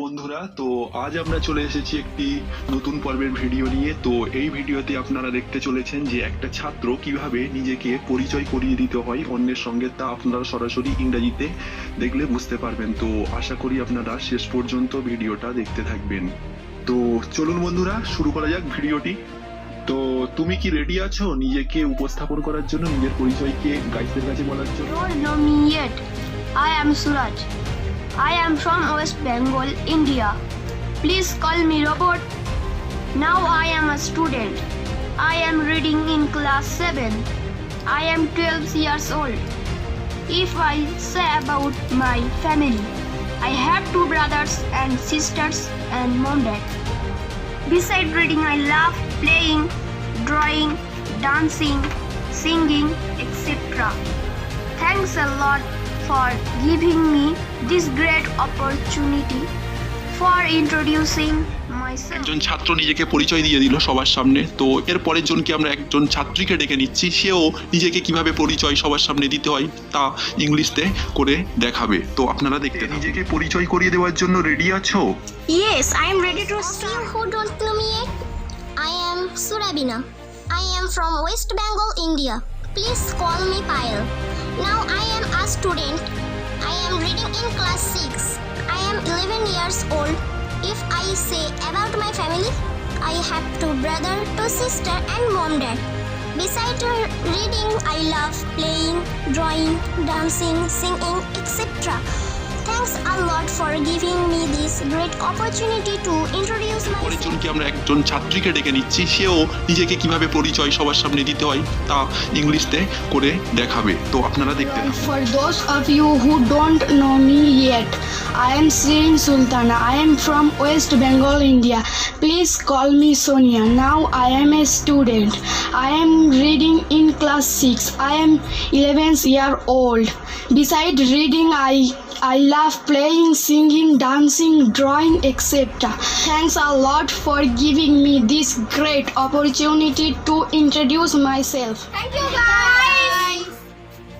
বন্ধুরা, তো আজ আমরা চলে এসেছি একটি নতুন পর্বের ভিডিও নিয়ে। তো এই ভিডিওতে আপনারা দেখতে চলেছেন যে একটা ছাত্র কিভাবে নিজেকে পরিচয় করিয়ে দিতে হয় অন্যের সঙ্গে, তা আপনারা সরাসরি ইংরেজিতে দেখলে বুঝতে পারবেন। তো আশা করি আপনারা শেষ পর্যন্ত ভিডিওটা দেখতে থাকবেন। তো চলুন বন্ধুরা, শুরু করা যাক ভিডিওটি। তো তুমি কি রেডি আছো নিজেকে উপস্থাপন করার জন্য, নিজের পরিচয়কে গাইডদের কাছে বলার জন্য? Don't know me yet. I am Suraj. I am from West Bengal, India. Please call me Robot. Now I am a student. I am reading in class 7. I am 12 years old. If I say about my family, I have 2 brothers and sisters and mom dad. Besides reading, I love playing, drawing, dancing, singing, etc. Thanks a lot for giving me this great opportunity for introducing myself. একজন ছাত্র নিজেকে পরিচয় দিয়ে দিল সবার সামনে। তো এর পরের জনকে আমরা একজন ছাত্রীকে ডেকে নিচ্ছি, সেও নিজেকে কিভাবে পরিচয় সবার সামনে দিতে হয় তা ইংলিশে করে দেখাবে। তো আপনারা দেখতে নিজেকে পরিচয় করিয়ে দেওয়ার জন্য রেডি আছো? Yes, I am ready to You who don't know me yet, I am Surabina. I am from West Bengal, India. Please call me Payal. Now I am a student. I am reading in class 6. I am 11 years old. If I say about my family, I have 2 brother, 2 sister and mom dad. Besides reading, I love playing, drawing, dancing, singing, etc. Thanks a lot for giving me this great opportunity to introduce পরের myself. জনকে আমরা একজন ছাত্রীকে ডেকে নিচ্ছি, সেও নিজেকে কিভাবে পরিচয় সবার সামনে দিতে হয় তা ইংলিশে করে দেখাবে। তো আপনারা দেখতে থাকুন। For those of you who don't know me yet, I am Shirin Sultana. I am from West Bengal, India. Please call me Sonia. Now I am a student. I am reading in class 6. I am 11 years old. Besides reading, I love playing, singing, dancing, drawing, etc. Thanks a lot for giving me this great opportunity to introduce myself. Thank you guys.